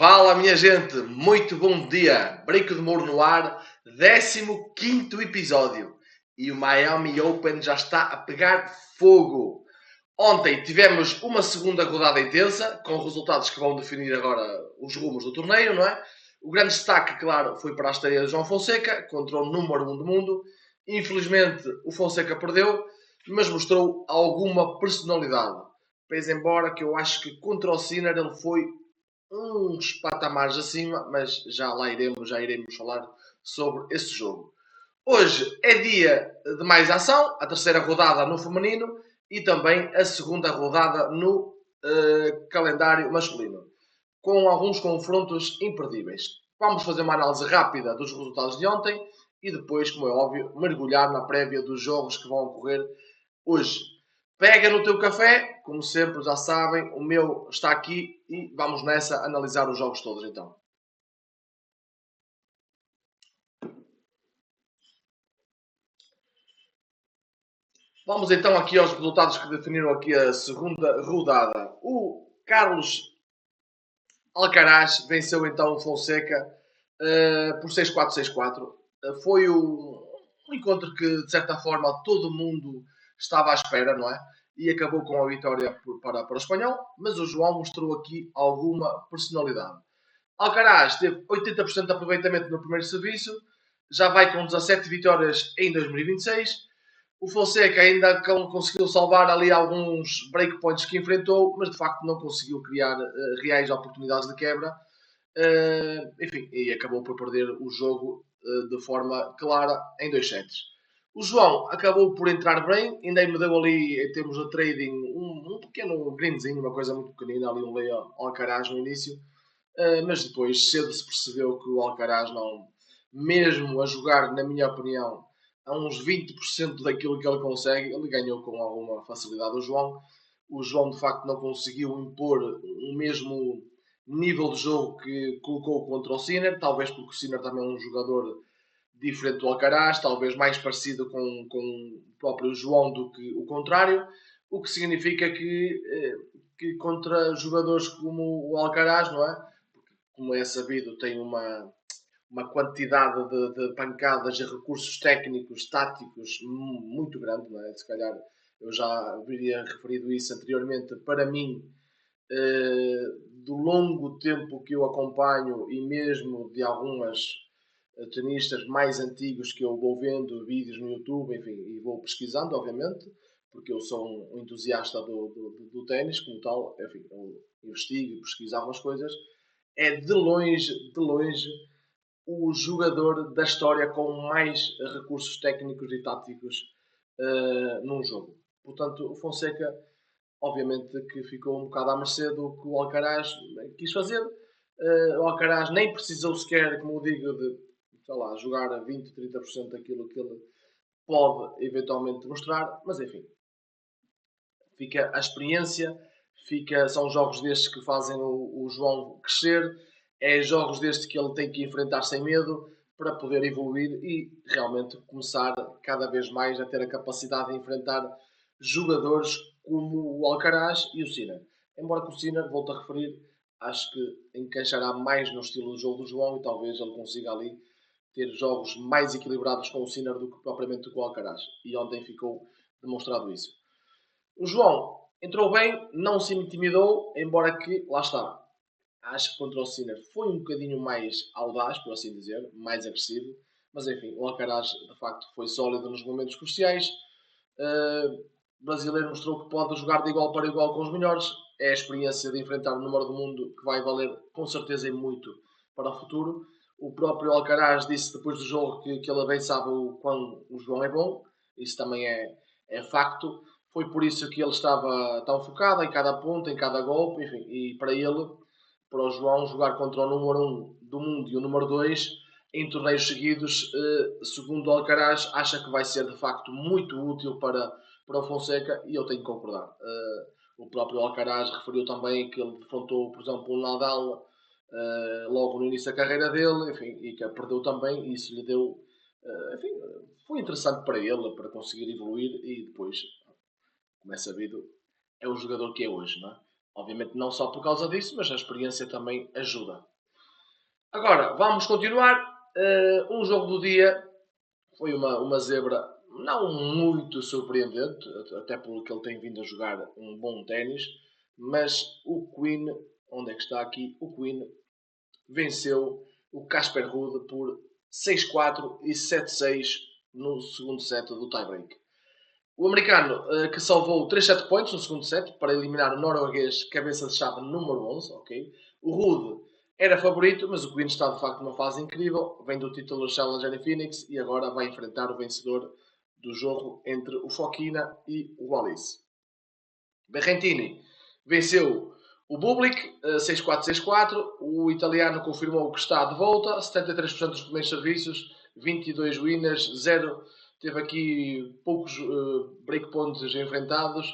Fala, minha gente, muito bom dia. Break de Muro no ar, 15º episódio. E o Miami Open já está a pegar fogo. Ontem tivemos uma segunda rodada intensa, com resultados que vão definir agora os rumos do torneio, não é? O grande destaque, claro, foi para a estreia de João Fonseca, contra o número 1 do mundo. Infelizmente, o Fonseca perdeu, mas mostrou alguma personalidade. Pese embora que eu acho que contra o Sinner ele foi uns patamares acima, mas já iremos falar sobre esse jogo. Hoje é dia de mais ação, a terceira rodada no feminino e também a segunda rodada no calendário masculino, com alguns confrontos imperdíveis. Vamos fazer uma análise rápida dos resultados de ontem e depois, como é óbvio, mergulhar na prévia dos jogos que vão ocorrer hoje. Pega no teu café, como sempre, já sabem, o meu está aqui e vamos nessa analisar os jogos todos então. Vamos então aqui aos resultados que definiram aqui a segunda rodada. O Carlos Alcaraz venceu então o Fonseca por 6-4, 6-4. Foi um encontro que, de certa forma, todo mundo estava à espera, não é? E acabou com a vitória para o espanhol, mas o João mostrou aqui alguma personalidade. Alcaraz teve 80% de aproveitamento no primeiro serviço, já vai com 17 vitórias em 2026. O Fonseca ainda conseguiu salvar ali alguns breakpoints que enfrentou, mas de facto não conseguiu criar reais oportunidades de quebra. Enfim, e acabou por perder o jogo de forma clara em 2 sets. O João acabou por entrar bem, ainda me deu ali, em termos de trading, um pequeno greenzinho, uma coisa muito pequenina, ali um lay Alcaraz no início. Mas depois cedo se percebeu que o Alcaraz não, mesmo a jogar, na minha opinião, a uns 20% daquilo que ele consegue, ele ganhou com alguma facilidade o João. O João de facto não conseguiu impor o mesmo nível de jogo que colocou contra o Sinner, talvez porque o Sinner também é um jogador diferente do Alcaraz, talvez mais parecido com o próprio João do que o contrário, o que significa que contra jogadores como o Alcaraz, não é? Como é sabido, tem uma quantidade de pancadas e recursos técnicos, táticos muito grande, não é? Se calhar eu já haveria referido isso anteriormente. Para mim, do longo tempo que eu acompanho e mesmo de algumas tenistas mais antigos que eu vou vendo vídeos no YouTube, enfim, e vou pesquisando, obviamente, porque eu sou um entusiasta do ténis como tal, enfim, eu investigo e pesquiso algumas coisas, é de longe, o jogador da história com mais recursos técnicos e táticos num jogo. Portanto, o Fonseca, obviamente, que ficou um bocado à mercê do que o Alcaraz quis fazer. O Alcaraz nem precisou sequer, como eu digo, de sei lá, jogar a 20, 30% daquilo que ele pode eventualmente mostrar, mas enfim, fica a experiência, são jogos destes que fazem o João crescer, é jogos destes que ele tem que enfrentar sem medo para poder evoluir e realmente começar cada vez mais a ter a capacidade de enfrentar jogadores como o Alcaraz e o Sinner. Embora que o Sinner, volto a referir, acho que encaixará mais no estilo de jogo do João e talvez ele consiga ali ter jogos mais equilibrados com o Sinner do que propriamente com o Alcaraz. E ontem ficou demonstrado isso. O João entrou bem, não se intimidou, embora que, lá está, acho que contra o Sinner foi um bocadinho mais audaz, por assim dizer, mais agressivo, mas enfim, o Alcaraz de facto foi sólido nos momentos cruciais. O brasileiro mostrou que pode jogar de igual para igual com os melhores, é a experiência de enfrentar o número do mundo que vai valer com certeza e muito para o futuro. O próprio Alcaraz disse depois do jogo que ele bem sabe o quão o João é bom, isso também é facto. Foi por isso que ele estava tão focado em cada ponto, em cada golpe, enfim, e para ele, para o João, jogar contra o número 1 do mundo e o número 2 em torneios seguidos, segundo o Alcaraz, acha que vai ser de facto muito útil para o Fonseca e eu tenho que concordar. O próprio Alcaraz referiu também que ele defrontou, por exemplo, o Nadal logo no início da carreira dele, enfim, e que perdeu também, e isso lhe deu, enfim, foi interessante para ele, para conseguir evoluir e depois, como é sabido, é o jogador que é hoje, não é? Obviamente não só por causa disso, mas a experiência também ajuda. Agora, vamos continuar. Um jogo do dia foi uma zebra não muito surpreendente, até porque ele tem vindo a jogar um bom ténis, mas o Queen, onde é que está aqui? O Queen venceu o Casper Ruud por 6-4 e 7-6 no segundo set do tiebreak. O americano que salvou 3 set points no segundo set para eliminar o norueguês cabeça de chave número 11, ok? O Rude era favorito, mas o Queen está de facto numa fase incrível, vem do título Challenger em Phoenix e agora vai enfrentar o vencedor do jogo entre o Fokina e o Wallis. Berrentini venceu o Bublik 6-4-6-4. O italiano confirmou que está de volta, 73% dos primeiros serviços, 22 winners, 0. Teve aqui poucos breakpoints enfrentados.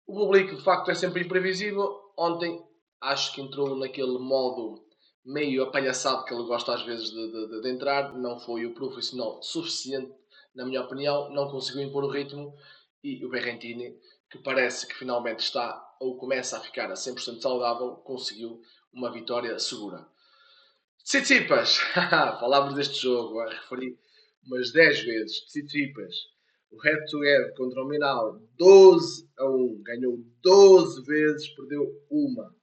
O Bublik de facto é sempre imprevisível. Ontem acho que entrou naquele modo meio apalhaçado que ele gosta às vezes de entrar. Não foi o profissional suficiente, na minha opinião. Não conseguiu impor o ritmo. E o Berrentini, que parece que finalmente está ou começa a ficar a 100% saudável, conseguiu uma vitória segura. Tsitsipas, falámos deste jogo, a referir umas 10 vezes. Tsitsipas, o head-to-head contra o Minau, 12-1, ganhou 12 vezes, perdeu uma.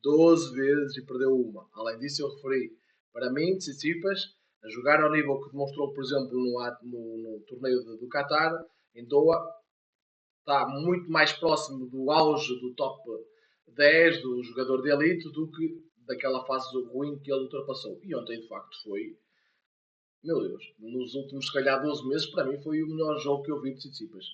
12 vezes e perdeu uma. Além disso, eu referi, para mim, Tsitsipas, a jogar ao nível que demonstrou, por exemplo, no torneio do Qatar, em Doha, está muito mais próximo do auge do top 10 do jogador de elite do que daquela fase ruim que ele ultrapassou. E ontem, de facto, foi, meu Deus, nos últimos, se calhar, 12 meses, para mim, foi o melhor jogo que eu vi de Tsitsipas.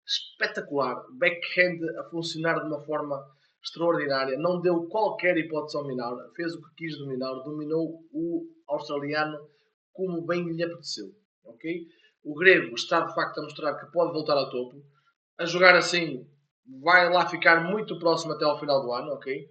Espetacular. Backhand a funcionar de uma forma extraordinária. Não deu qualquer hipótese ao Minaur. Fez o que quis do Minaur. Dominou o australiano como bem lhe apeteceu. Okay? O grego está, de facto, a mostrar que pode voltar ao topo. A jogar assim, vai lá ficar muito próximo até ao final do ano, ok?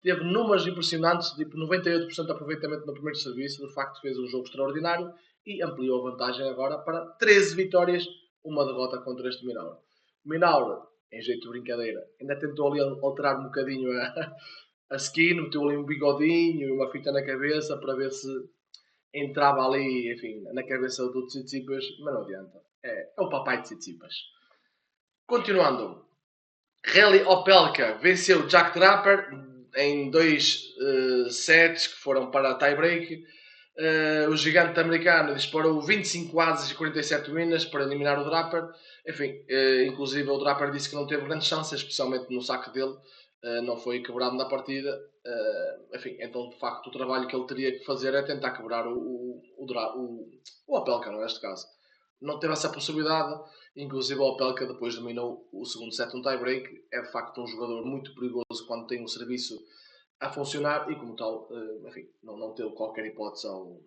Teve números impressionantes, tipo 98% de aproveitamento no primeiro serviço, de facto fez um jogo extraordinário e ampliou a vantagem agora para 13 vitórias, uma derrota contra este Minaur. O Minaur, em jeito de brincadeira, ainda tentou ali alterar um bocadinho a skin, meteu ali um bigodinho e uma fita na cabeça para ver se entrava ali, enfim, na cabeça do Tsitsipas, mas não adianta. É o papai de Tsitsipas. Continuando, Rally Opelka venceu Jack Draper em dois sets que foram para tie-break. O gigante americano disparou 25 ases e 47 winners para eliminar o Draper. Enfim, inclusive o Draper disse que não teve grandes chances, especialmente no saque dele. Não foi quebrado na partida. Enfim, então de facto o trabalho que ele teria que fazer é tentar quebrar o Opelka, neste caso. Não teve essa possibilidade. Inclusive o Opelka depois dominou o segundo set no tie-break. É de facto um jogador muito perigoso quando tem um serviço a funcionar e como tal, enfim, não teve qualquer hipótese ao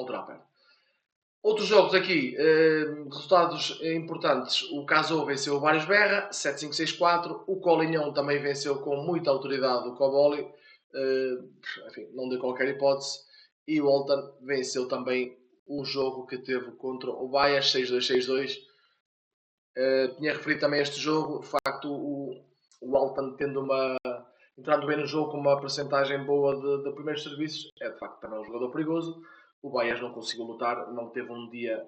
Draper. Outros jogos aqui, resultados importantes. O Casou venceu o Vários Berra, 7-5-6-4. O Colinhão também venceu com muita autoridade o Coboli. Enfim, não deu qualquer hipótese. E o Alton venceu também um jogo que teve contra o Baia, 6-2-6-2. Tinha referido também este jogo, de facto, o Alton entrando bem no jogo com uma percentagem boa de primeiros serviços, é de facto também um jogador perigoso. O Baez não conseguiu lutar, não teve um dia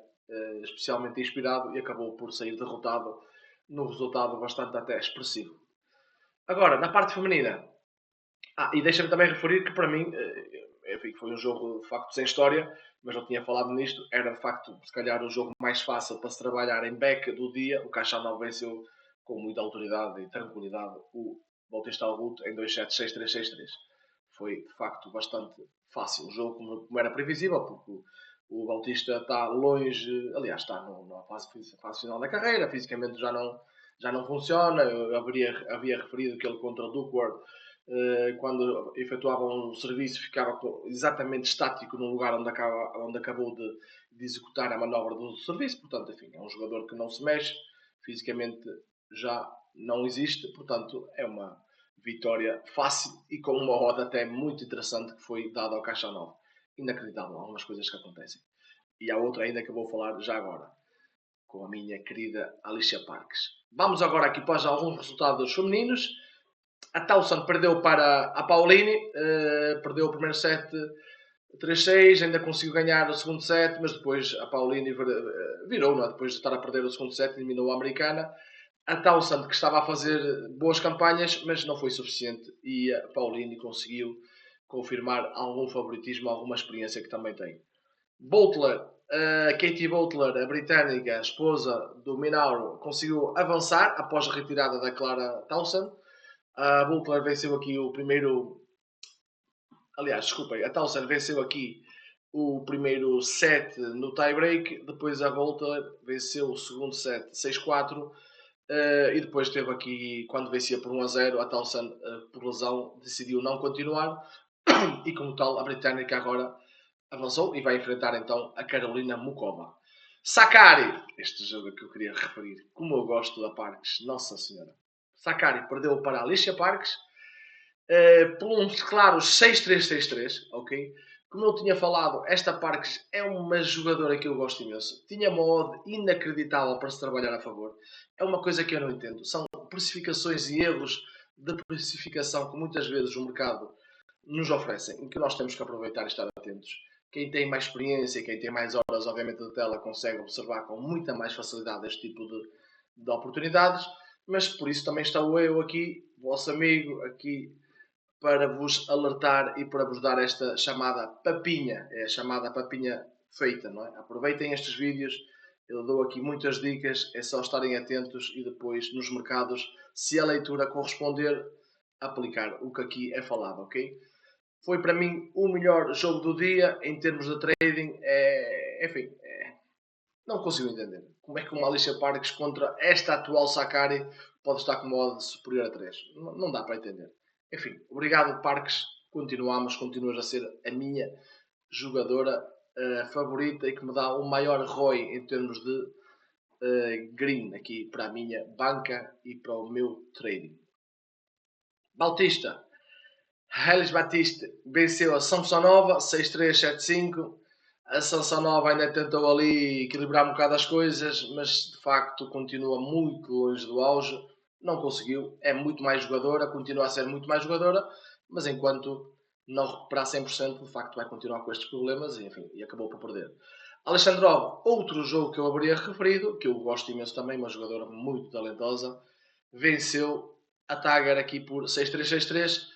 especialmente inspirado e acabou por sair derrotado num resultado bastante até expressivo. Agora, na parte feminina, e deixa-me também referir que para mim, enfim, foi um jogo de facto sem história, mas eu tinha falado nisto, era de facto, se calhar, o jogo mais fácil para se trabalhar em back do dia. O Caixanal venceu com muita autoridade e tranquilidade o Bautista Albuto em 2-7, 6-3, 6-3. Foi de facto bastante fácil o jogo, como era previsível, porque o Bautista está longe, aliás, está na fase final da carreira, fisicamente já não funciona. Eu havia referido que ele contra o Duckworth, quando efetuavam o serviço, ficava exatamente estático no lugar onde acabou de executar a manobra do serviço. Portanto, enfim, é um jogador que não se mexe, fisicamente já não existe, portanto, é uma vitória fácil e com uma roda até muito interessante que foi dada ao Caixa 9. Inacreditável, algumas coisas que acontecem. E há outra ainda que eu vou falar já agora, com a minha querida Alicia Parques. Vamos agora aqui para alguns resultados femininos. A Towson perdeu para a Paulini, perdeu o primeiro set 3-6, ainda conseguiu ganhar o segundo set, mas depois a Paulini virou, não é? Depois de estar a perder o segundo set, eliminou a americana. A Towson, que estava a fazer boas campanhas, mas não foi suficiente, e a Paulini conseguiu confirmar algum favoritismo, alguma experiência que também tem. Boutler, Katie Boutler, a britânica, a esposa do Minauro, conseguiu avançar após a retirada da Clara Towson. A Boutler venceu aqui o primeiro. Aliás, desculpem, a Towson venceu aqui o primeiro set no tie-break. Depois a Boutler venceu o segundo set 6-4. E depois teve aqui, quando vencia por 1-0, a Towson, por lesão, decidiu não continuar. E como tal, a britânica agora avançou e vai enfrentar então a Carolina Mukova. Sakkari, este jogo que eu queria referir, como eu gosto da Parques, nossa senhora. Sakkari perdeu para a Alicia Parques por um claro 6-3-6-3, ok? Como eu tinha falado, esta Parques é uma jogadora que eu gosto imenso. Tinha uma odd inacreditável para se trabalhar a favor. É uma coisa que eu não entendo. São precificações e erros de precificação que muitas vezes o mercado nos oferecem e que nós temos que aproveitar e estar atentos. Quem tem mais experiência, quem tem mais horas, obviamente, de tela, consegue observar com muita mais facilidade este tipo de oportunidades, mas por isso também estou eu aqui, vosso amigo, aqui para vos alertar e para vos dar esta chamada papinha, é a chamada papinha feita, não é? Aproveitem estes vídeos, eu dou aqui muitas dicas, é só estarem atentos e depois nos mercados, se a leitura corresponder, aplicar o que aqui é falado, ok? Foi para mim o melhor jogo do dia em termos de trading. Enfim, não consigo entender como é que uma Alicia Parks contra esta atual Sakkari pode estar com uma odd superior a 3. Não dá para entender. Enfim, obrigado Parks. Continuas a ser a minha jogadora favorita e que me dá o maior ROI em termos de green aqui para a minha banca e para o meu trading. Bautista. Helis Batiste venceu a Samsonova 6-3-7-5. A Samsonova ainda tentou ali equilibrar um bocado as coisas, mas de facto continua muito longe do auge. Não conseguiu, é muito mais jogadora, continua a ser muito mais jogadora, mas enquanto não recuperar 100%, de facto vai continuar com estes problemas e, enfim, e acabou por perder. Alexandrov, outro jogo que eu haveria referido, que eu gosto imenso também, uma jogadora muito talentosa, venceu a Tiger aqui por 6-3-6-3.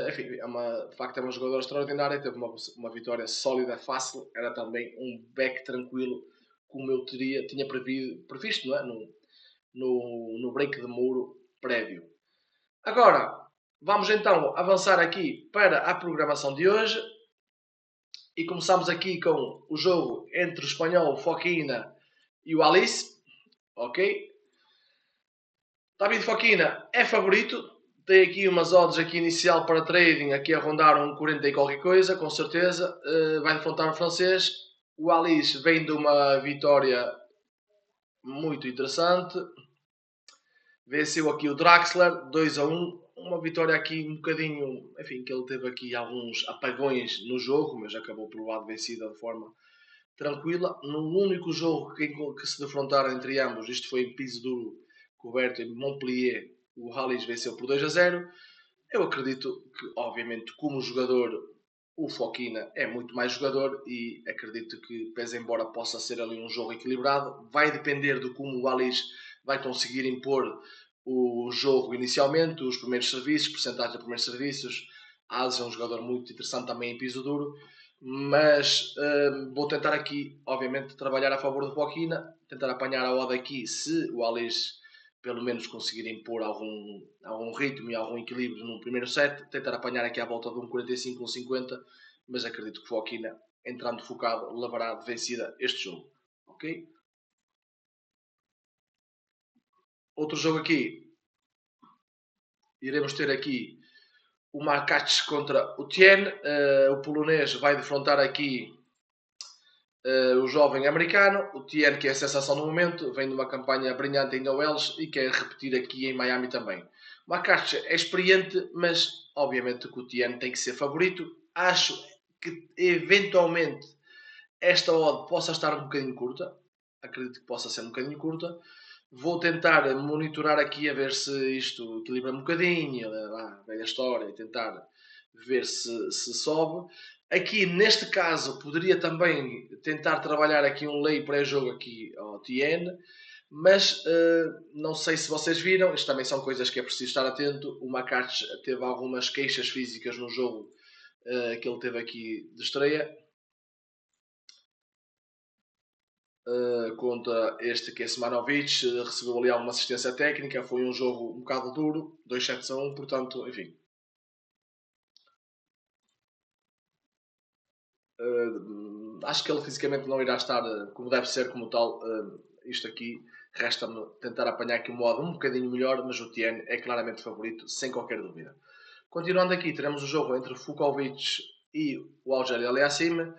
Enfim, de facto é uma jogadora extraordinária, teve uma vitória sólida, fácil, era também um back tranquilo, como eu tinha previsto, não é? no break de muro prévio. Agora, vamos então avançar aqui para a programação de hoje e começamos aqui com o jogo entre o espanhol Foquina e o Alice, ok? David Foquina é favorito, tem aqui umas odds aqui inicial para trading, aqui a rondar um 40 e qualquer coisa, com certeza. Vai defrontar o francês. O Alice vem de uma vitória muito interessante. Venceu aqui o Draxler, 2-1. Uma vitória aqui um bocadinho, enfim, que ele teve aqui alguns apagões no jogo, mas acabou por lado vencida de forma tranquila. No único jogo que se defrontaram entre ambos, isto foi em piso duro, coberto em Montpellier, o Alice venceu por 2-0. Eu acredito que, obviamente, como jogador, o Foquina é muito mais jogador e acredito que, pese embora possa ser ali um jogo equilibrado, vai depender de como o Alice vai conseguir impor o jogo inicialmente, os primeiros serviços, porcentagem de primeiros serviços. A Alice é um jogador muito interessante também em piso duro, mas vou tentar aqui, obviamente, trabalhar a favor do Foquina, tentar apanhar a odd aqui se o Alice pelo menos conseguir impor algum ritmo e algum equilíbrio no primeiro set, tentar apanhar aqui à volta de um 45, um 50, mas acredito que Foquina, entrando focado, levará de vencida este jogo. Ok? Outro jogo aqui, iremos ter aqui o Markach contra o Tien. O polonês vai defrontar aqui o jovem americano, o Tien, que é a sensação do momento, vem de uma campanha brilhante em OLs e quer repetir aqui em Miami também. O McCarthy é experiente, mas obviamente que o Tien tem que ser favorito. Acho que eventualmente esta odd possa estar um bocadinho curta. Acredito que possa ser um bocadinho curta. Vou tentar monitorar aqui a ver se isto equilibra um bocadinho, a velha história, e tentar ver se sobe. Aqui, neste caso, poderia também tentar trabalhar aqui um lei pré-jogo aqui ao TN, mas não sei se vocês viram, isto também são coisas que é preciso estar atento. O Macates teve algumas queixas físicas no jogo que ele teve aqui de estreia, contra este Kesmanovic, recebeu ali alguma assistência técnica, foi um jogo um bocado duro, 2-7-1, portanto, enfim. Acho que ele fisicamente não irá estar como deve ser, como tal. Isto aqui resta-me tentar apanhar aqui um modo um bocadinho melhor, mas o Tien é claramente favorito, sem qualquer dúvida. Continuando aqui, teremos o jogo entre Fukovic e o Algério Aliassim.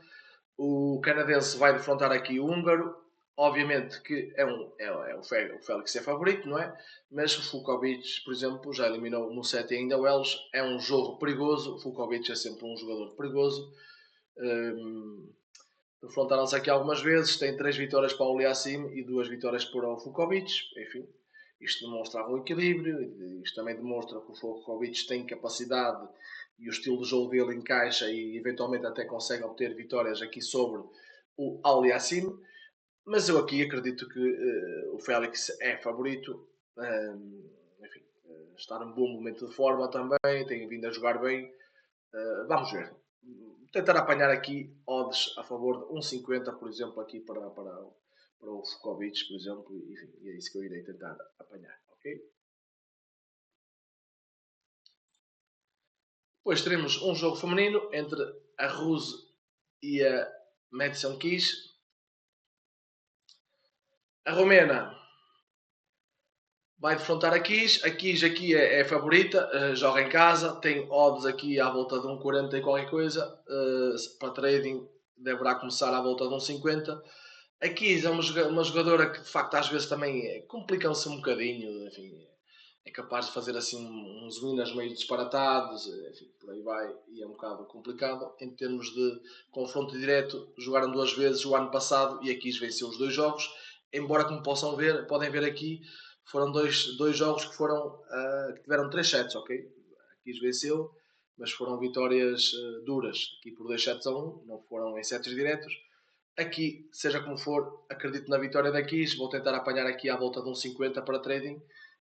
O canadense vai defrontar aqui o húngaro. Obviamente que o Félix é favorito, não é? Mas o Fukovic, por exemplo, já eliminou o Musetti e ainda o Welsh. É um jogo perigoso. O Fukovic é sempre um jogador perigoso. Defrontaram-se aqui algumas vezes. Tem 3 vitórias para o Aliassim e 2 vitórias para o Fukovic. Enfim, isto demonstra algum equilíbrio. Isto também demonstra que o Fukovic tem capacidade e o estilo de jogo dele encaixa e eventualmente até consegue obter vitórias aqui sobre o Aliassim. Mas eu aqui acredito que o Félix é favorito. Enfim, está num bom momento de forma também, tem vindo a jogar bem. Vamos ver. Tentar apanhar aqui odds a favor de 1,50, por exemplo, aqui para o Fukovic, por exemplo. Enfim, e é isso que eu irei tentar apanhar. Ok? Depois teremos um jogo feminino entre a Ruse e a Madison Keys. A Romena vai defrontar a Kiss. A Kiss aqui é favorita, joga em casa, tem odds aqui à volta de 1,40 e qualquer coisa. Para trading deverá começar à volta de 1,50. A Kiss é uma jogadora que de facto às vezes também complica-se um bocadinho. Enfim, é capaz de fazer assim uns winners meio disparatados, enfim, por aí vai, e é um bocado complicado. Em termos de confronto direto, jogaram 2 vezes o ano passado e a Kiss venceu os 2 jogos. Embora, como podem ver aqui, foram dois jogos que tiveram 3 sets, ok? Aqui venceu, mas foram vitórias duras. Aqui por 2-7-1, não foram em sets diretos. Aqui, seja como for, acredito na vitória da Kiss. Vou tentar apanhar aqui à volta de 1,50 para trading.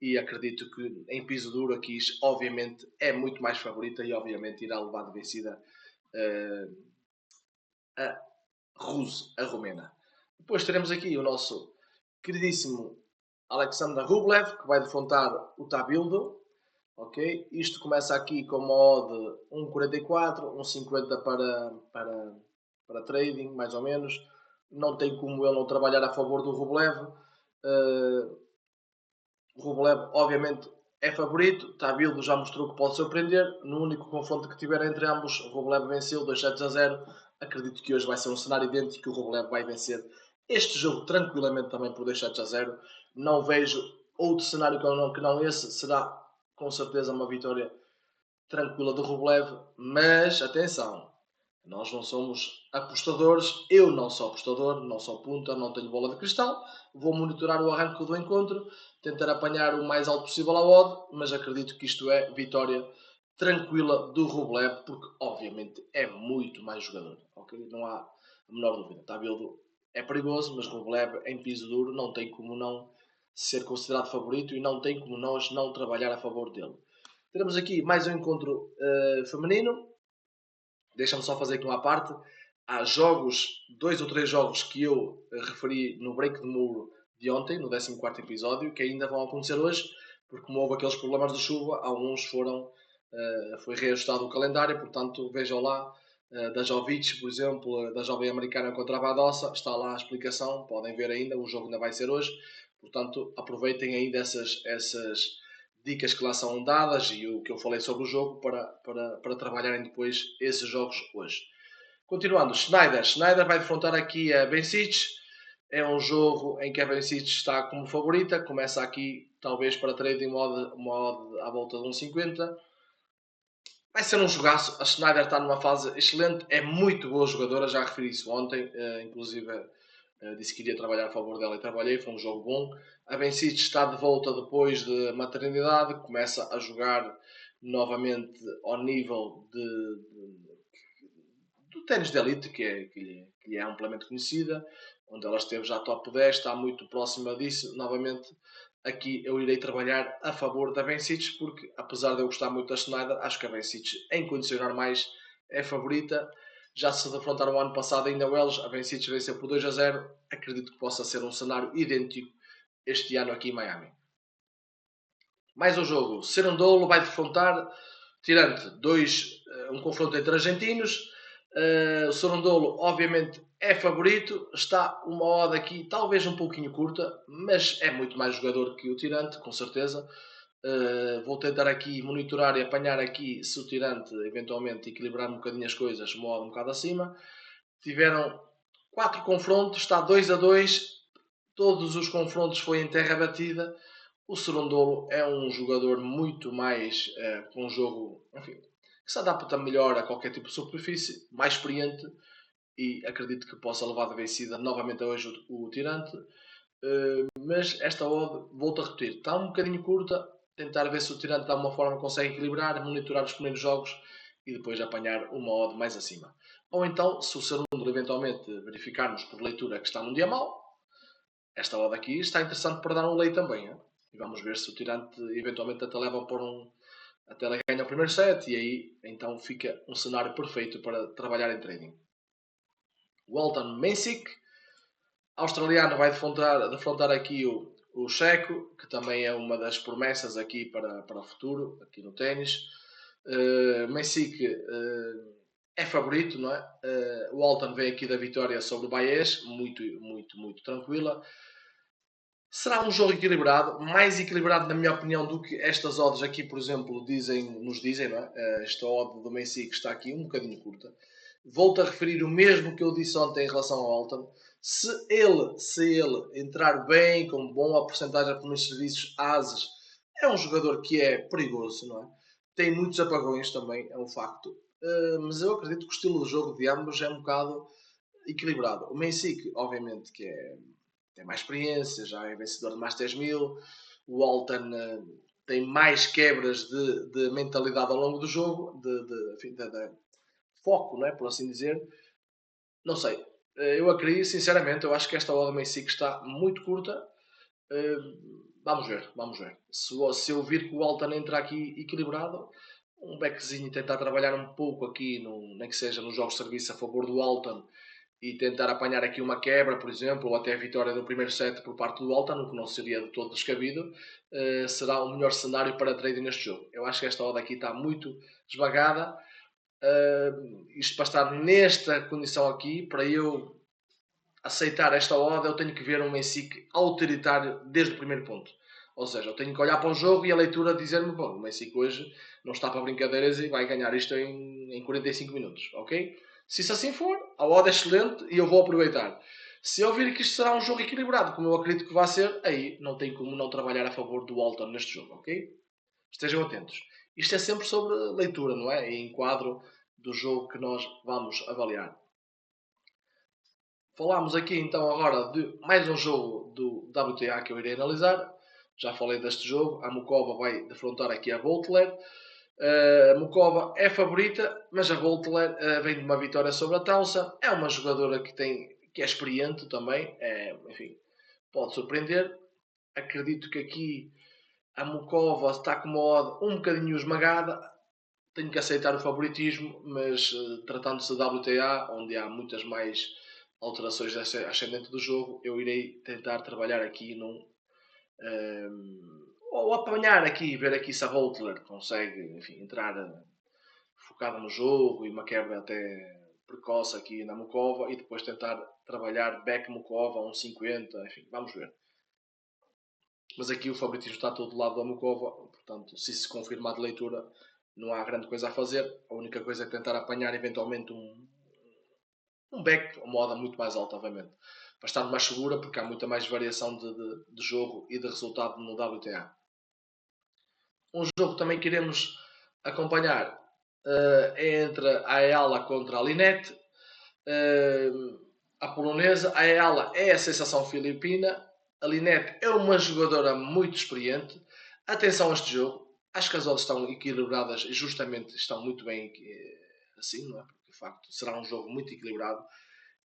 E acredito que em piso duro a Kiss, obviamente, é muito mais favorita e, obviamente, irá levar de vencida a Ruse, a romena. Depois teremos aqui o nosso queridíssimo Alexander Rublev, que vai defrontar o Tabildo. Ok? Isto começa aqui com uma odd 1,44, 1,50 para trading, mais ou menos. Não tem como ele não trabalhar a favor do Rublev. O Rublev, obviamente, é favorito. Tabildo já mostrou que pode surpreender. No único confronto que tiver entre ambos, o Rublev venceu 2-0. Acredito que hoje vai ser um cenário idêntico e o Rublev vai vencer este jogo tranquilamente também por 2-0. Não vejo outro cenário que não esse. Será com certeza uma vitória tranquila do Rublev. Mas atenção, nós não somos apostadores. Eu não sou apostador, não sou punta, não tenho bola de cristal. Vou monitorar o arranque do encontro, tentar apanhar o mais alto possível à odd, mas acredito que isto é vitória tranquila do Rublev, porque obviamente é muito mais jogador. Okay? Não há a menor dúvida. Tabildo é perigoso, mas Rublev em piso duro não tem como não ser considerado favorito e não tem como nós não trabalhar a favor dele. Teremos aqui mais um encontro feminino. Deixa-me só fazer aqui uma parte. Há jogos, 2 ou 3 jogos que eu referi no break de muro de ontem, no 14º episódio, que ainda vão acontecer hoje, porque como houve aqueles problemas de chuva, alguns foi reajustado o calendário, portanto vejam lá, da Jovic, por exemplo, da jovem americana contra a Badossa, está lá a explicação, podem ver ainda, o jogo ainda vai ser hoje, portanto aproveitem ainda essas dicas que lá são dadas e o que eu falei sobre o jogo para trabalharem depois esses jogos hoje. Continuando, Schneider vai defrontar aqui a Bencic. É um jogo em que a Bencic está como favorita. Começa aqui, talvez, para trading uma odd à volta de 1,50. Vai ser um jogaço. A Schneider está numa fase excelente. É muito boa jogadora. Já referi isso ontem. Inclusive, disse que iria trabalhar a favor dela e trabalhei, foi um jogo bom. A Bencic está de volta depois de maternidade, começa a jogar novamente ao nível do ténis de elite, que lhe é amplamente conhecida, onde ela esteve já top 10, está muito próxima disso. Novamente, aqui eu irei trabalhar a favor da Bencic, porque apesar de eu gostar muito da Schneider, acho que a Bencic, em condições normais, é favorita. Já se defrontaram o ano passado ainda Wells, a Bencic venceu por 2-0. Acredito que possa ser um cenário idêntico este ano aqui em Miami. Mais um jogo. Cerundolo vai defrontar Tirante. Um confronto entre argentinos. O Cerundolo, obviamente, é favorito. Está uma odd aqui, talvez um pouquinho curta, mas é muito mais jogador que o Tirante, com certeza. Vou tentar aqui monitorar e apanhar aqui se o Tirante eventualmente equilibrar um bocadinho as coisas, uma odd um bocado acima. Tiveram 4 confrontos, está 2-2. Todos os confrontos foi em terra batida. O Cerundolo é um jogador muito mais com um jogo, enfim, que se adapta melhor a qualquer tipo de superfície, mais experiente e acredito que possa levar de vencida novamente hoje o Tirante. Mas esta odd, volto a repetir, está um bocadinho curta. Tentar ver se o Tirante de alguma forma consegue equilibrar, monitorar os primeiros jogos e depois apanhar uma odd mais acima. Ou então, se o Cerundolo eventualmente verificarmos por leitura que está num dia mau, esta odd aqui está interessante para dar um lay também. Hein? E vamos ver se o Tirante eventualmente até leva por até ele ganha o primeiro set e aí então fica um cenário perfeito para trabalhar em trading. Walton Mensik, australiano, vai defrontar aqui o checo, que também é uma das promessas aqui para o futuro, aqui no ténis. Mensik é favorito, não é? O Walton vem aqui da vitória sobre o Baez, muito, muito, muito tranquila. Será um jogo equilibrado, mais equilibrado na minha opinião do que estas odds aqui, por exemplo, nos dizem, não é? Esta odd do Messi que está aqui um bocadinho curta. Volto a referir o mesmo que eu disse ontem em relação ao Alton. Se ele entrar bem, com boa porcentagem de serviços, ases, é um jogador que é perigoso, não é? Tem muitos apagões também, é um facto. Mas eu acredito que o estilo de jogo de ambos é um bocado equilibrado. O Messi, obviamente, que tem mais experiência, já é vencedor de mais 10.000. O Alton tem mais quebras de mentalidade ao longo do jogo, de foco, não é? Por assim dizer. Não sei. Eu acredito, sinceramente, eu acho que esta odd do Messi está muito curta. Vamos ver, vamos ver. Se eu vir que o Alton entra aqui equilibrado, um backzinho tentar trabalhar um pouco aqui, nem que seja nos jogos de serviço a favor do Alton, e tentar apanhar aqui uma quebra, por exemplo, ou até a vitória do primeiro set por parte do Alton, o que não seria de todo descabido, será o melhor cenário para trading neste jogo. Eu acho que esta odd aqui está muito esvagada. Isto para estar nesta condição aqui, para eu aceitar esta odd, eu tenho que ver um Mencic autoritário desde o primeiro ponto. Ou seja, eu tenho que olhar para o jogo e a leitura dizer-me, bom, o Mencic hoje não está para brincadeiras e vai ganhar isto em 45 minutos, ok? Se isso assim for, a odd é excelente e eu vou aproveitar. Se eu vir que isto será um jogo equilibrado, como eu acredito que vai ser, aí não tem como não trabalhar a favor do Walton neste jogo, ok? Estejam atentos. Isto é sempre sobre leitura, não é? E enquadro do jogo que nós vamos avaliar. Falámos aqui então agora de mais um jogo do WTA que eu irei analisar. Já falei deste jogo. A Mukova vai defrontar aqui a Voltler. A Mukova é favorita, mas a Voltler vem de uma vitória sobre a Townsend. É uma jogadora que é experiente também. Enfim, pode surpreender. Acredito que aqui a Mukova está com uma odd um bocadinho esmagada. Tenho que aceitar o favoritismo, mas tratando-se de WTA, onde há muitas mais alterações ascendente do jogo, eu irei tentar trabalhar aqui ou apanhar aqui, ver aqui se a Voltler consegue, enfim, entrar focada no jogo e uma quebra até precoce aqui na Mukova e depois tentar trabalhar back Mukova a 1,50, enfim, vamos ver. Mas aqui o favoritismo está todo do lado da Mukova, portanto, se confirmar de leitura, não há grande coisa a fazer. A única coisa é tentar apanhar eventualmente um back, uma moda muito mais alta, obviamente, para estar mais segura, porque há muita mais variação de jogo e de resultado no WTA. Um jogo que também queremos é entre a Ayala contra a Linette. a polonesa. A Ayala é a sensação filipina. A Linette é uma jogadora muito experiente. Atenção a este jogo. Acho que as odds estão equilibradas e justamente estão muito bem assim, não é? Porque de facto será um jogo muito equilibrado.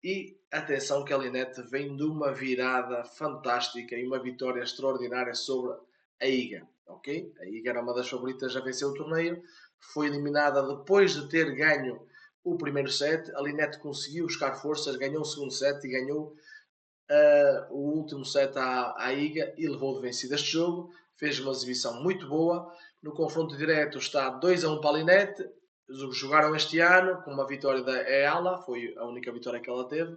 E atenção que a Linette vem de uma virada fantástica e uma vitória extraordinária sobre a Iga. Ok? A Iga era uma das favoritas a vencer o torneio. Foi eliminada depois de ter ganho o primeiro set. A Linette conseguiu buscar forças, ganhou o segundo set e ganhou o último set à Iga e levou de vencida este jogo. Fez uma exibição muito boa. No confronto direto está 2-1 para a Linette. Jogaram este ano com uma vitória da Eala, foi a única vitória que ela teve.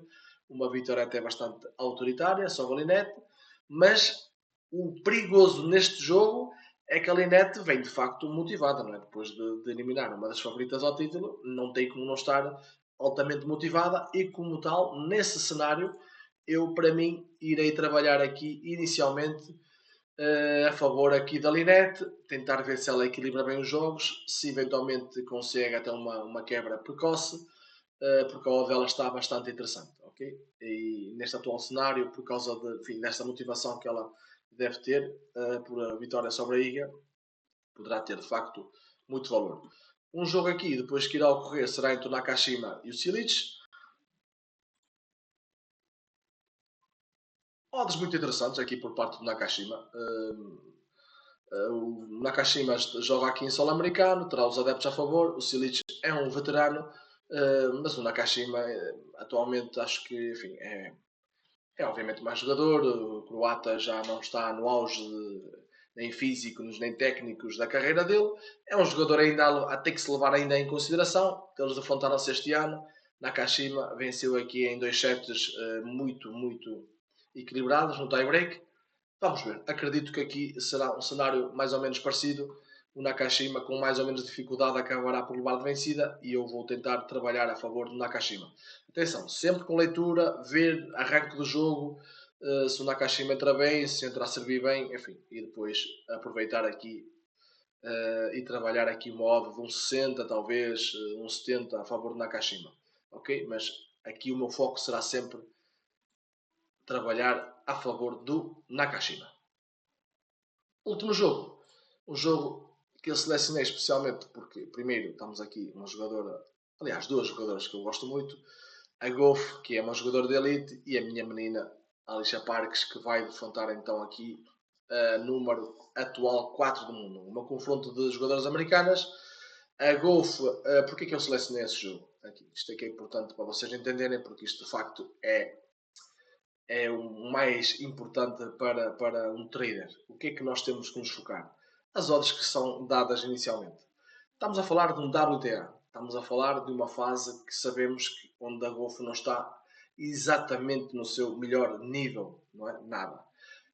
Uma vitória até bastante autoritária sobre a Linette. Mas o perigoso neste jogo é que a Linette vem de facto motivada, não é? Depois de eliminar uma das favoritas ao título, não tem como não estar altamente motivada e, como tal, nesse cenário, eu, para mim, irei trabalhar aqui inicialmente a favor aqui da Linette, tentar ver se ela equilibra bem os jogos, se eventualmente consegue até uma quebra precoce, porque a odd dela está bastante interessante, ok? E neste atual cenário, por causa enfim, desta motivação que ela deve ter por a vitória sobre a Iga, poderá ter de facto muito valor. Um jogo aqui, depois que irá ocorrer, será entre o Nakashima e o Cilic. Odds muito interessantes aqui por parte do Nakashima. O Nakashima joga aqui em solo americano, terá os adeptos a favor. O Cilic é um veterano, mas o Nakashima atualmente acho que enfim, é obviamente mais jogador. O croata já não está no auge nem físicos nem técnicos da carreira dele. É um jogador ainda a ter que se levar ainda em consideração. Eles afrontaram-se este ano. Nakashima venceu aqui em 2 sets muito equilibrados no tie-break. Vamos ver. Acredito que aqui será um cenário mais ou menos parecido. O Nakashima, com mais ou menos dificuldade, acabará por levar de vencida e eu vou tentar trabalhar a favor do Nakashima. Atenção, sempre com leitura, ver arranque do jogo, se o Nakashima entra bem, se entra a servir bem, enfim, e depois aproveitar aqui e trabalhar aqui uma odd de um 60, talvez, um 70 a favor do Nakashima. Ok? Mas aqui o meu foco será sempre trabalhar a favor do Nakashima. Último jogo. Um jogo que eu selecionei especialmente porque, primeiro, estamos aqui uma jogadora, aliás, duas jogadoras que eu gosto muito. A Goff, que é uma jogadora de elite, e a minha menina, Alicia Parks, que vai defrontar então aqui número atual 4 do mundo. Um confronto de jogadoras americanas. A Goff, porquê que eu selecionei esse jogo? Aqui, isto aqui é importante para vocês entenderem, porque isto de facto é o mais importante para um trader. O que é que nós temos que nos focar? As odds que são dadas inicialmente. Estamos a falar de um WTA. Estamos a falar de uma fase que sabemos que onde a Golfo não está exatamente no seu melhor nível, não é? Nada.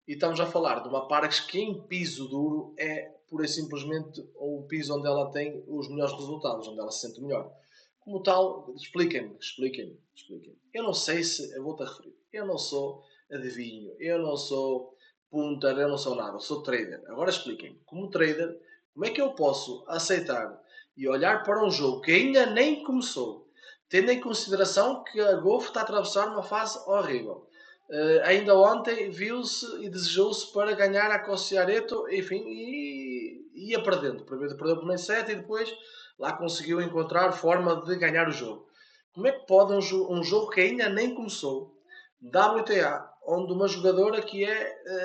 E estamos a falar de uma Parks que em piso duro é pura e simplesmente o piso onde ela tem os melhores resultados, onde ela se sente melhor. Como tal, expliquem-me. Eu não sei se, eu vou-te a referir, eu não sou adivinho, eu não sou punter, eu não sou nada, eu sou trader. Agora expliquem-me, como trader, como é que eu posso aceitar e olhar para um jogo que ainda nem começou, tendo em consideração que a Golf está a atravessar uma fase horrível. Ainda ontem viu-se e desejou-se para ganhar a Cossiareto, enfim, e ia perdendo. Primeiro perdeu o primeiro set e depois lá conseguiu encontrar forma de ganhar o jogo. Como é que pode um jogo que ainda nem começou, WTA, onde uma jogadora que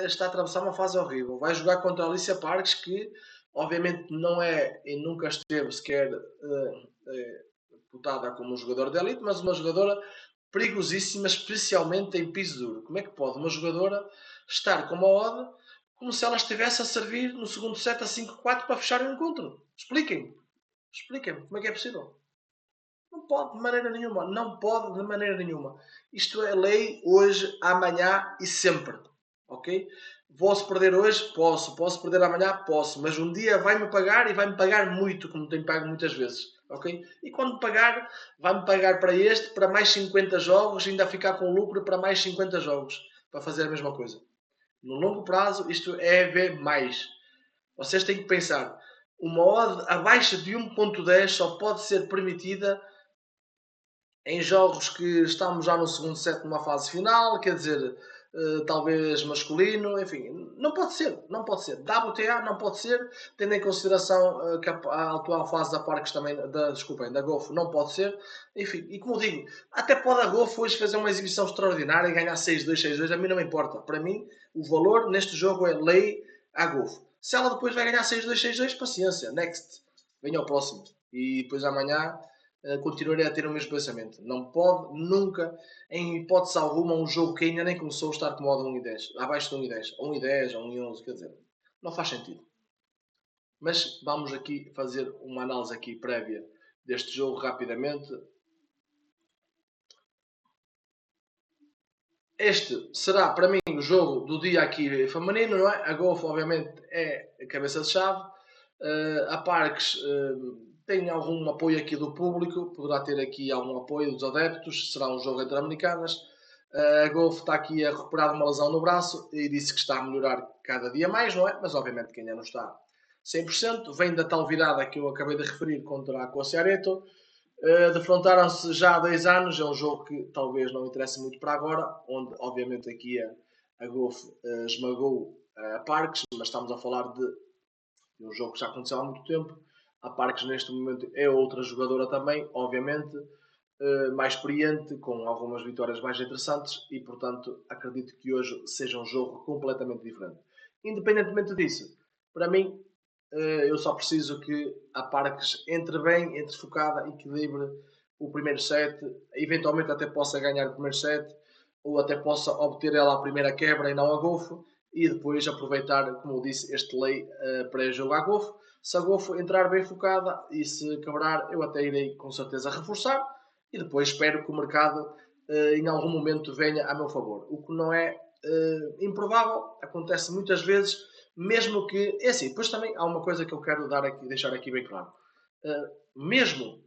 está a atravessar uma fase horrível, vai jogar contra a Alicia Parks, que obviamente não é e nunca esteve sequer cotada como um jogador de elite, mas uma jogadora perigosíssima, especialmente em piso duro. Como é que pode uma jogadora estar com uma odd como se ela estivesse a servir no segundo set a 5-4 para fechar o encontro? Expliquem-me como é que é possível. Não pode de maneira nenhuma. Não pode de maneira nenhuma. Isto é lei hoje, amanhã e sempre. Ok? Posso perder hoje? Posso. Posso perder amanhã? Posso. Mas um dia vai-me pagar e vai-me pagar muito, como tem pago muitas vezes. Ok? E quando pagar, vai-me pagar para este, para mais 50 jogos, e ainda ficar com lucro para mais 50 jogos. Para fazer a mesma coisa. No longo prazo, isto é ver mais. Vocês têm que pensar. Uma odd abaixo de 1.10 só pode ser permitida em jogos que estamos já no segundo set numa fase final, quer dizer, talvez masculino, enfim, não pode ser, não pode ser. WTA não pode ser, tendo em consideração que a atual fase da Parques também, desculpem, da Golfo não pode ser, enfim, e como digo, até pode a Golfo hoje fazer uma exibição extraordinária e ganhar 6-2, 6-2, a mim não me importa. Para mim, o valor neste jogo é lei à Golfo. Se ela depois vai ganhar 6-2, 6-2, paciência, next, venha ao próximo. E depois amanhã continuarei a ter o mesmo pensamento. Não pode nunca, em hipótese alguma, um jogo que ainda nem começou estar com modo 1-10, abaixo de 1-10, ou 1-10, ou 1-11, quer dizer, não faz sentido. Mas vamos aqui fazer uma análise aqui prévia deste jogo rapidamente. Este será para mim o jogo do dia aqui feminino, não é? A Golf obviamente é a cabeça de chave. A Parques tem algum apoio aqui do público, poderá ter aqui algum apoio dos adeptos, será um jogo entre americanas. A Golf está aqui a recuperar uma lesão no braço e disse que está a melhorar cada dia mais, não é? Mas obviamente que ainda não está 100%. Vem da tal virada que eu acabei de referir contra a Coaciareto. Defrontaram-se já há 2 anos, é um jogo que talvez não interesse muito para agora, onde obviamente aqui a Golf esmagou a Parques, mas estamos a falar de um jogo que já aconteceu há muito tempo. A Parques neste momento é outra jogadora também, obviamente, mais experiente, com algumas vitórias mais interessantes e, portanto, acredito que hoje seja um jogo completamente diferente. Independentemente disso, para mim, eu só preciso que a Parques entre bem, entre focada, equilibre o primeiro set, eventualmente até possa ganhar o primeiro set, ou até possa obter ela a primeira quebra e não a Golfo, e depois aproveitar, como eu disse, este lei para jogar a Golfo. Se a Golfo entrar bem focada e se quebrar, eu até irei com certeza reforçar, e depois espero que o mercado em algum momento venha a meu favor. O que não é improvável, acontece muitas vezes, mesmo que. É assim, depois também há uma coisa que eu quero deixar aqui bem claro. Mesmo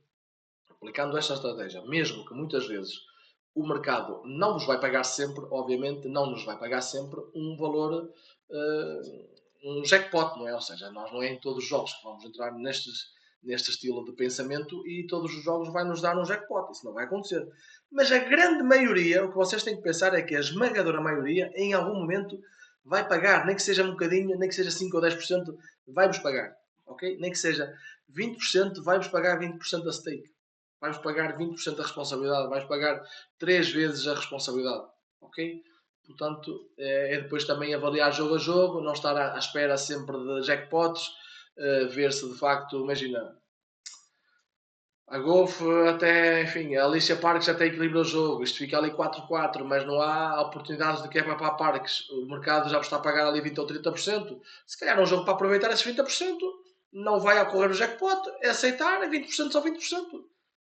aplicando esta estratégia, mesmo que muitas vezes o mercado não nos vai pagar sempre, obviamente, não nos vai pagar sempre um valor, um jackpot, não é? Ou seja, nós não é em todos os jogos que vamos entrar neste estilo de pensamento e todos os jogos vai nos dar um jackpot. Isso não vai acontecer. Mas a grande maioria, o que vocês têm que pensar é que a esmagadora maioria, em algum momento, vai pagar, nem que seja um bocadinho, nem que seja 5 ou 10%, vai-vos pagar. Ok? Nem que seja 20%, vai-vos pagar 20% da stake. Vais pagar 20% da responsabilidade, vais pagar 3 vezes a responsabilidade. Ok? Portanto, é depois também avaliar jogo a jogo, não estar à espera sempre de jackpots, ver se de facto, imagina, a Golf até, enfim, a Alicia Parques até equilibra o jogo, isto fica ali 4-4, mas não há oportunidades de quebra para a Parques. O mercado já está a pagar ali 20 ou 30%. Se calhar é um jogo para aproveitar esses 20%, não vai ocorrer o jackpot, é aceitar, é 20% são 20%.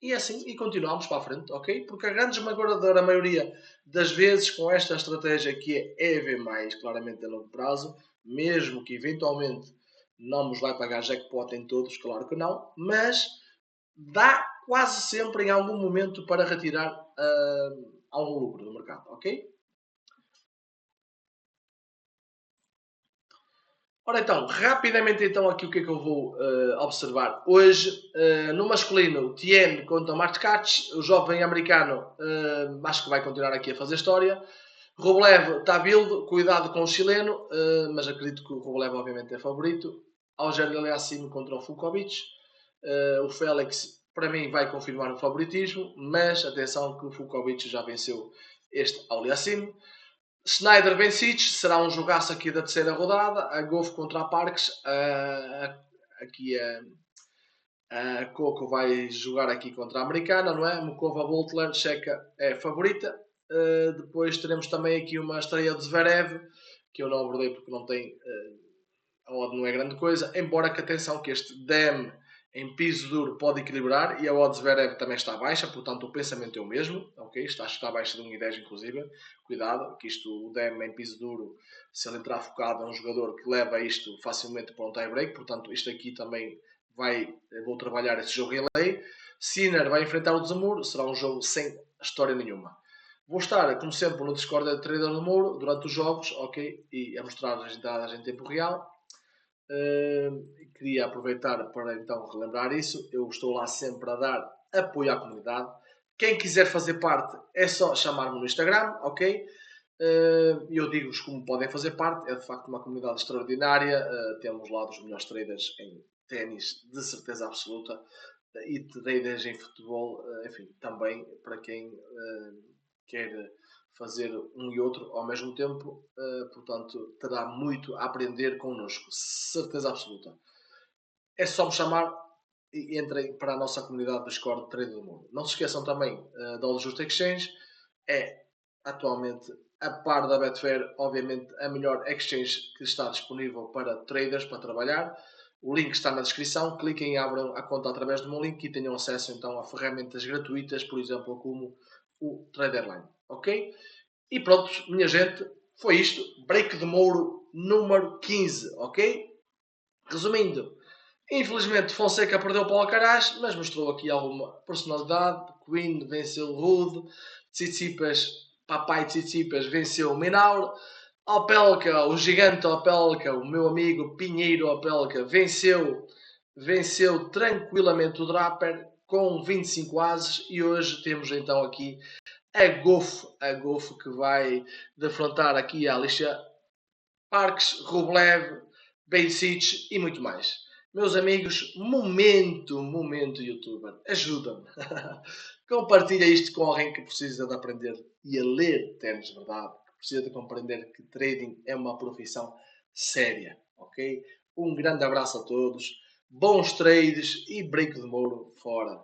E é assim, e continuamos para a frente, ok? Porque a grande esmagadora maioria das vezes com esta estratégia que é EV+, claramente a longo prazo, mesmo que eventualmente não nos vai pagar jackpot em todos, claro que não, mas dá quase sempre em algum momento para retirar algum lucro do mercado, ok? Ora então, rapidamente então aqui o que é que eu vou observar. Hoje, no masculino, Tien contra Martkach, o jovem americano, acho que vai continuar aqui a fazer história. Rublev está build, cuidado com o chileno, mas acredito que o Rublev obviamente é favorito. Alger Aliassime contra o Fukovic. O Félix, para mim, vai confirmar o favoritismo, mas atenção que o Fukovic já venceu este Aliassime. Schneider Bencic será um jogaço aqui da terceira rodada. A Golf contra a Parques. Aqui a Coco vai jogar aqui contra a americana, não é? Mukova Boltler, checa é favorita. Depois teremos também aqui uma estreia de Zverev, que eu não abordei porque não tem. A odd não é grande coisa. Embora que atenção que este Dem em piso duro pode equilibrar e a odd Zverev também está baixa, portanto o pensamento é o mesmo, ok? Acho que está abaixo de 1,10 inclusive. Cuidado, que isto, o Dem em piso duro, se ele entrar focado, é um jogador que leva isto facilmente para um tie-break, portanto isto aqui também vou trabalhar esse jogo em lei. Sinner vai enfrentar o Desamuro, será um jogo sem história nenhuma. Vou estar, como sempre, no Discord da Trader do Muro durante os jogos, ok? E a mostrar as entradas em tempo real. Queria aproveitar para então relembrar isso. Eu estou lá sempre a dar apoio à comunidade. Quem quiser fazer parte é só chamar-me no Instagram, ok? Eu digo-vos como podem fazer parte. É de facto uma comunidade extraordinária. Temos lá dos melhores traders em ténis, de certeza absoluta, e traders em futebol, enfim, também para quem quer fazer um e outro ao mesmo tempo. Portanto, terá muito a aprender connosco, certeza absoluta. É só me chamar e entrem para a nossa comunidade do Discord Trade do Mundo. Não se esqueçam também da All Just Exchange, é atualmente a par da Betfair, obviamente a melhor exchange que está disponível para traders para trabalhar. O link está na descrição, cliquem e abram a conta através do meu link e tenham acesso então a ferramentas gratuitas, por exemplo, como o Traderline, ok? E pronto, minha gente, foi isto. Break de Mouro número 15, ok? Resumindo, infelizmente Fonseca perdeu para o Alcaraz, mas mostrou aqui alguma personalidade. Queen venceu Rude, Tsitsipas, Papai Tsitsipas venceu o Minaur. Opelka, o gigante Opelka, o meu amigo Pinheiro Opelka, venceu tranquilamente o Draper com 25 ases. E hoje temos então aqui a Gofo que vai defrontar aqui a Alicia Parques, Rublev, Bencic e muito mais. Meus amigos, momento youtuber, ajuda-me. Compartilha isto com alguém que precisa de aprender e a ler ténis, verdade? Que precisa de compreender que trading é uma profissão séria, ok? Um grande abraço a todos, bons trades e break de Mouro fora.